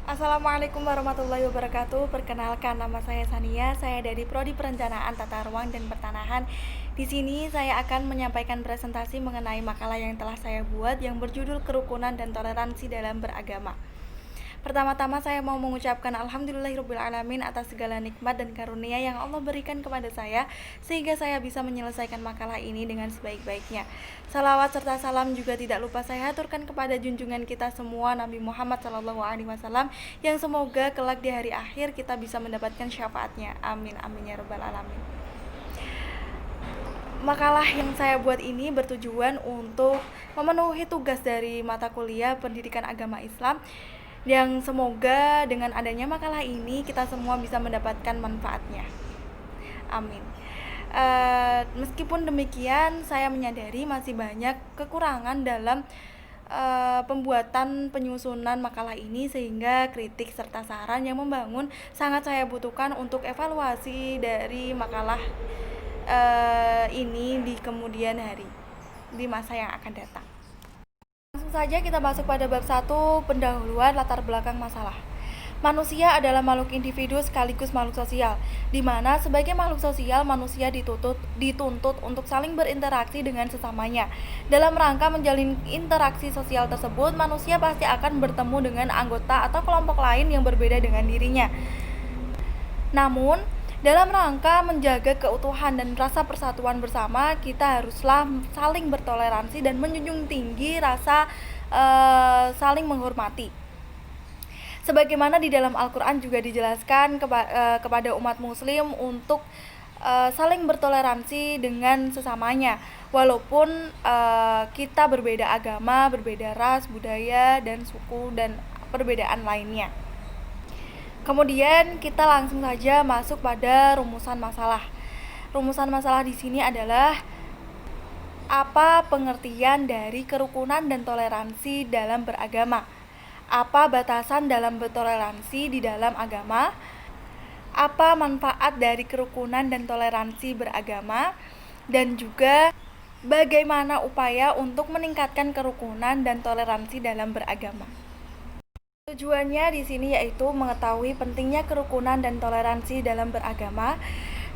Assalamualaikum warahmatullahi wabarakatuh. Perkenalkan, nama saya Sania. Saya dari Prodi Perencanaan Tata Ruang dan Pertanahan. Di sini saya akan menyampaikan presentasi mengenai makalah yang telah saya buat yang berjudul Kerukunan dan Toleransi dalam Beragama. Pertama-tama saya mau mengucapkan alhamdulillahirrabbilalamin atas segala nikmat dan karunia yang Allah berikan kepada saya sehingga saya bisa menyelesaikan makalah ini dengan sebaik-baiknya. Salawat serta salam juga tidak lupa saya haturkan kepada junjungan kita semua Nabi Muhammad SAW yang semoga kelak di hari akhir kita bisa mendapatkan syafaatnya. Amin amin ya rabbal alamin. Makalah yang saya buat ini bertujuan untuk memenuhi tugas dari mata kuliah Pendidikan Agama Islam yang semoga dengan adanya makalah ini kita semua bisa mendapatkan manfaatnya. Amin. Meskipun demikian, saya menyadari masih banyak kekurangan dalam pembuatan penyusunan makalah ini sehingga kritik serta saran yang membangun sangat saya butuhkan untuk evaluasi dari makalah ini di kemudian hari, di masa yang akan datang. Langsung saja kita masuk pada bab 1, pendahuluan latar belakang masalah. Manusia adalah makhluk individu sekaligus makhluk sosial, di mana sebagai makhluk sosial manusia dituntut untuk saling berinteraksi dengan sesamanya. Dalam rangka menjalin interaksi sosial tersebut, manusia pasti akan bertemu dengan anggota atau kelompok lain yang berbeda dengan dirinya. Namun, dalam rangka menjaga keutuhan dan rasa persatuan bersama, kita haruslah saling bertoleransi dan menjunjung tinggi rasa saling menghormati. Sebagaimana di dalam Al-Quran juga dijelaskan kepada umat muslim untuk saling bertoleransi dengan sesamanya, walaupun kita berbeda agama, berbeda ras, budaya, dan suku, dan perbedaan lainnya. Kemudian kita langsung saja masuk pada rumusan masalah. Rumusan masalah di sini adalah apa pengertian dari kerukunan dan toleransi dalam beragama? Apa batasan dalam bertoleransi di dalam agama? Apa manfaat dari kerukunan dan toleransi beragama? Dan juga bagaimana upaya untuk meningkatkan kerukunan dan toleransi dalam beragama? Tujuannya di sini yaitu mengetahui pentingnya kerukunan dan toleransi dalam beragama,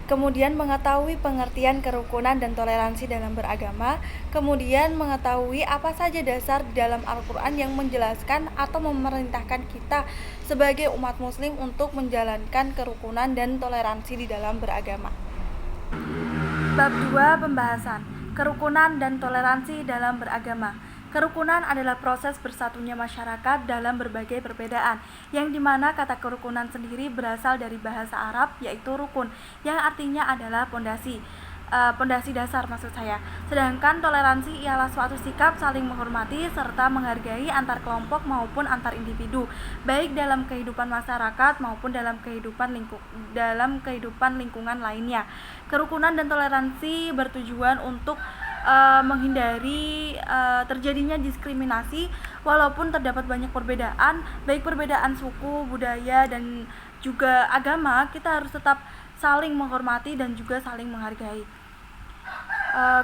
kemudian mengetahui pengertian kerukunan dan toleransi dalam beragama, kemudian mengetahui apa saja dasar di dalam Al-Quran yang menjelaskan atau memerintahkan kita sebagai umat muslim untuk menjalankan kerukunan dan toleransi di dalam beragama. Bab 2, pembahasan kerukunan dan toleransi dalam beragama. Kerukunan adalah proses bersatunya masyarakat dalam berbagai perbedaan, yang dimana kata kerukunan sendiri berasal dari bahasa Arab, yaitu rukun, yang artinya adalah pondasi dasar maksud saya. Sedangkan toleransi ialah suatu sikap saling menghormati serta menghargai antar kelompok maupun antar individu, baik dalam kehidupan masyarakat maupun dalam kehidupan lingkungan lainnya. Kerukunan dan toleransi bertujuan untuk menghindari terjadinya diskriminasi walaupun terdapat banyak perbedaan, baik perbedaan suku, budaya, dan juga agama. Kita harus tetap saling menghormati dan juga saling menghargai.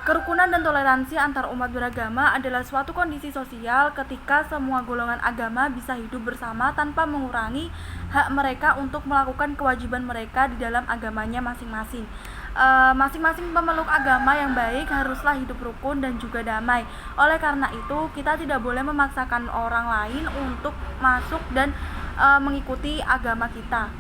Kerukunan dan toleransi antar umat beragama adalah suatu kondisi sosial ketika semua golongan agama bisa hidup bersama tanpa mengurangi hak mereka untuk melakukan kewajiban mereka di dalam agamanya masing-masing. Masing-masing pemeluk agama yang baik haruslah hidup rukun dan juga damai. Oleh karena itu, kita tidak boleh memaksakan orang lain untuk masuk dan mengikuti agama kita.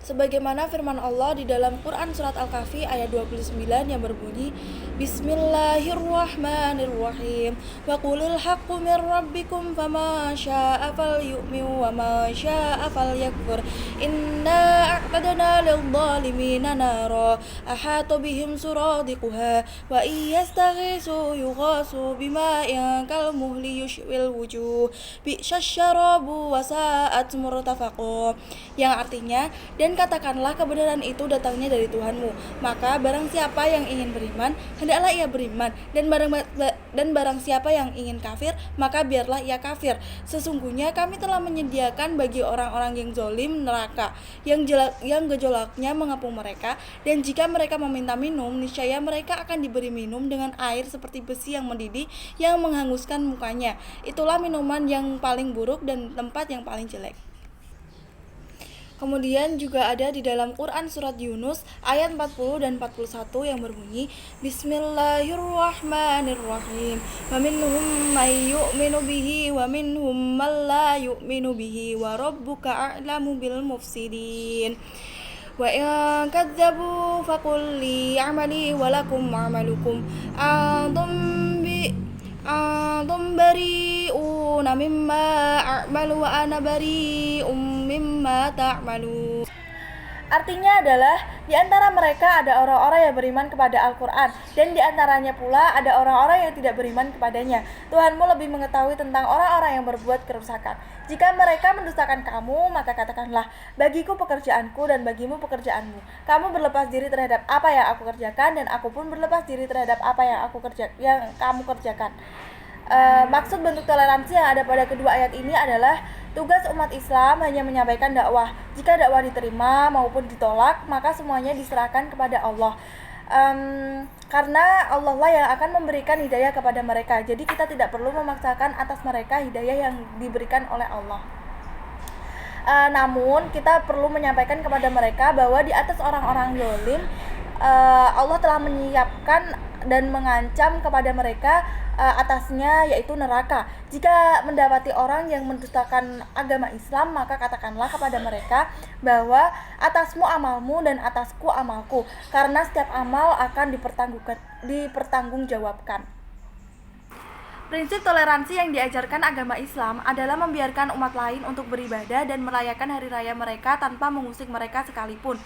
Sebagaimana firman Allah di dalam Quran Surat Al-Kahfi ayat 29 yang berbunyi, Bismillahirrahmanirrahim, wa qulil haqqu min rabbikum fama sya'a falyu'min wa ma sya'a falyakfur, inna a'tadna lil-zalimina nara ahata bihim suradiquha wa iyastaghisu yughasu bima'in kalmuhli yushwil wujuh bi'syasyarabu wa sa'at murtafaqo, yang artinya, dan katakanlah kebenaran itu datangnya dari Tuhanmu. Maka barang siapa yang ingin beriman, hendaklah ia beriman, dan barang siapa yang ingin kafir, maka biarlah ia kafir. Sesungguhnya kami telah menyediakan bagi orang-orang yang zalim neraka, yang gejolaknya mengepung mereka, dan jika mereka meminta minum, niscaya mereka akan diberi minum dengan air seperti besi yang mendidih yang menghanguskan mukanya. Itulah minuman yang paling buruk dan tempat yang paling jelek. Kemudian juga ada di dalam Quran surat Yunus ayat 40 dan 41 yang berbunyi Bismillahirrahmanirrahim. Wa minhum may yu'minu bihi wa minhum man la yu'minu bihi wa rabbuka a'lamu bil mufsidin. Wa in kadzabu faqul li a'mali wa lakum a'malukum antum bari'una mimma a'malu wa ana bari'um mimma ta'malu. Artinya adalah di antara mereka ada orang-orang yang beriman kepada Al-Quran, dan di antaranya pula ada orang-orang yang tidak beriman kepadanya. Tuhanmu lebih mengetahui tentang orang-orang yang berbuat kerusakan. Jika mereka mendustakan kamu, maka katakanlah, bagiku pekerjaanku dan bagimu pekerjaanmu. Kamu berlepas diri terhadap apa yang aku kerjakan, dan aku pun berlepas diri terhadap apa yang kamu kerjakan. Maksud bentuk toleransi yang ada pada kedua ayat ini adalah tugas umat Islam hanya menyampaikan dakwah. Jika dakwah diterima maupun ditolak, maka semuanya diserahkan kepada Allah. Karena Allah lah yang akan memberikan hidayah kepada mereka. Jadi kita tidak perlu memaksakan atas mereka hidayah yang diberikan oleh Allah. Namun kita perlu menyampaikan kepada mereka bahwa di atas orang-orang zalim, Allah telah menyiapkan dan mengancam kepada mereka atasnya, yaitu neraka. Jika mendapati orang yang mendustakan agama Islam, maka katakanlah kepada mereka bahwa atasmu amalmu dan atasku amalku, karena setiap amal akan dipertanggungjawabkan. Prinsip toleransi yang diajarkan agama Islam adalah membiarkan umat lain untuk beribadah dan merayakan hari raya mereka tanpa mengusik mereka sekalipun,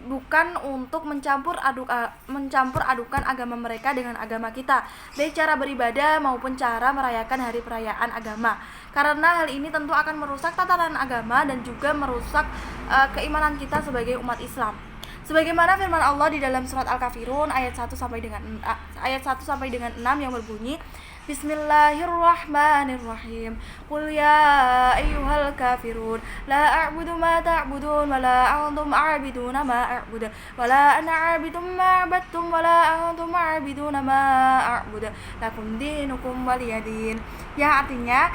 bukan untuk mencampur adukan agama mereka dengan agama kita, baik cara beribadah maupun cara merayakan hari perayaan agama. Karena hal ini tentu akan merusak tatanan agama dan juga merusak keimanan kita sebagai umat Islam. Sebagaimana firman Allah di dalam surat Al-Kafirun ayat 1 sampai dengan 6 yang berbunyi Bismillahirrahmanirrahim. Qul ya ayyuhal kafirun la a'budu ma ta'budun wa la antum a'biduna ma a'budu wa la ana 'abidum ma 'abadtum wa la antum 'abiduna ma a'budu lakum dinukum waliyadin. Yang artinya,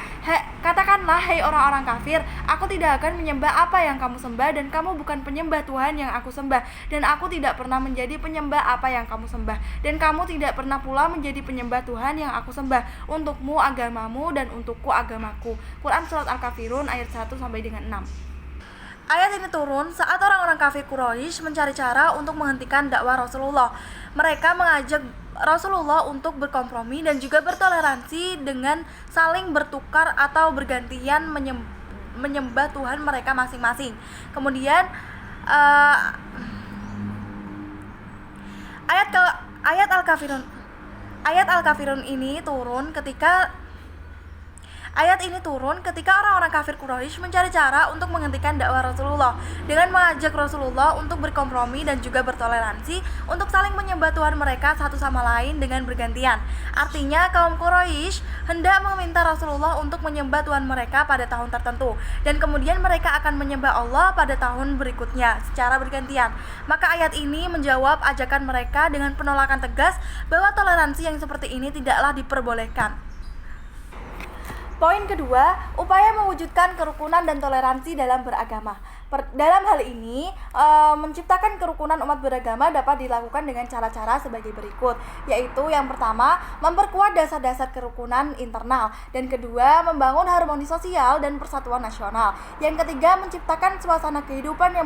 katakanlah hai orang-orang kafir, aku tidak akan menyembah apa yang kamu sembah, dan kamu bukan penyembah Tuhan yang aku sembah, dan aku tidak pernah menjadi penyembah apa yang kamu sembah, dan kamu tidak pernah pula menjadi penyembah Tuhan yang aku sembah. Untukmu agamamu dan untukku agamaku. Quran surat Al-Kafirun ayat 1 sampai dengan 6. Ayat ini turun saat orang-orang kafir Quraisy mencari cara untuk menghentikan dakwah Rasulullah. Mereka mengajak Rasulullah untuk berkompromi dan juga bertoleransi dengan saling bertukar atau bergantian menyembah Tuhan mereka masing-masing. Kemudian Ayat Al-Kafirun ini turun ketika orang-orang kafir Quraisy mencari cara untuk menghentikan dakwah Rasulullah dengan mengajak Rasulullah untuk berkompromi dan juga bertoleransi untuk saling menyembah Tuhan mereka satu sama lain dengan bergantian. Artinya kaum Quraisy hendak meminta Rasulullah untuk menyembah Tuhan mereka pada tahun tertentu, dan kemudian mereka akan menyembah Allah pada tahun berikutnya secara bergantian. Maka ayat ini menjawab ajakan mereka dengan penolakan tegas bahwa toleransi yang seperti ini tidaklah diperbolehkan. Poin kedua, upaya mewujudkan kerukunan dan toleransi dalam beragama. Dalam hal ini, menciptakan kerukunan umat beragama dapat dilakukan dengan cara-cara sebagai berikut, yaitu yang pertama, memperkuat dasar-dasar kerukunan internal, dan kedua, membangun harmoni sosial dan persatuan nasional. Yang ketiga, menciptakan suasana kehidupan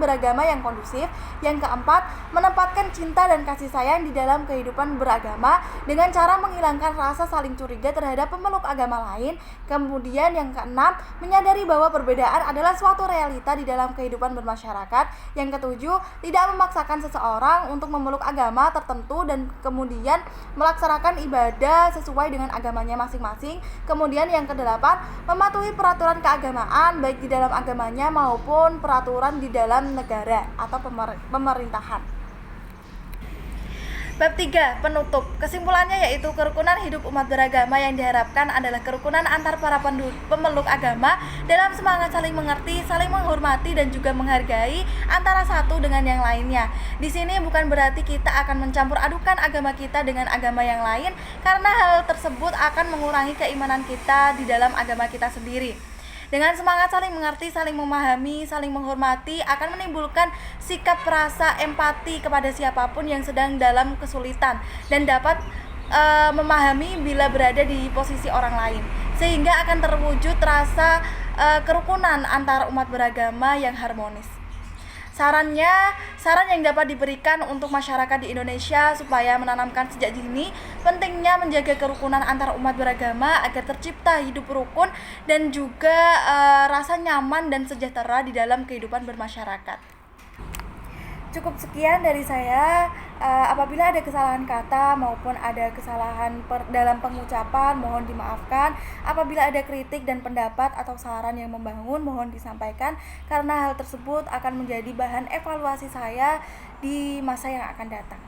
beragama yang kondusif. Yang keempat, menempatkan cinta dan kasih sayang di dalam kehidupan beragama dengan cara menghilangkan rasa saling curiga terhadap pemeluk agama lain. Kemudian yang keenam, menyadari bahwa perbedaan adalah suatu realita di dalam kehidupan bermasyarakat. Yang ketujuh, tidak memaksakan seseorang untuk memeluk agama tertentu dan kemudian melaksanakan ibadah sesuai dengan agamanya masing-masing. Kemudian yang kedelapan, mematuhi peraturan keagamaan baik di dalam agamanya maupun peraturan kerukunan di dalam negara atau pemerintahan. Bab 3, penutup. Kesimpulannya yaitu kerukunan hidup umat beragama yang diharapkan adalah kerukunan antar para pemeluk agama dalam semangat saling mengerti, saling menghormati dan juga menghargai antara satu dengan yang lainnya. Di sini bukan berarti kita akan mencampur adukan agama kita dengan agama yang lain, karena hal tersebut akan mengurangi keimanan kita di dalam agama kita sendiri. Dengan semangat saling mengerti, saling memahami, saling menghormati akan menimbulkan sikap rasa empati kepada siapapun yang sedang dalam kesulitan dan dapat memahami bila berada di posisi orang lain, sehingga akan terwujud rasa kerukunan antar umat beragama yang harmonis. Saran yang dapat diberikan untuk masyarakat di Indonesia supaya menanamkan sejak dini pentingnya menjaga kerukunan antar umat beragama agar tercipta hidup rukun dan juga rasa nyaman dan sejahtera di dalam kehidupan bermasyarakat. Cukup sekian dari saya. Apabila ada kesalahan kata maupun ada kesalahan dalam pengucapan, mohon dimaafkan. Apabila ada kritik dan pendapat atau saran yang membangun, mohon disampaikan, karena hal tersebut akan menjadi bahan evaluasi saya di masa yang akan datang.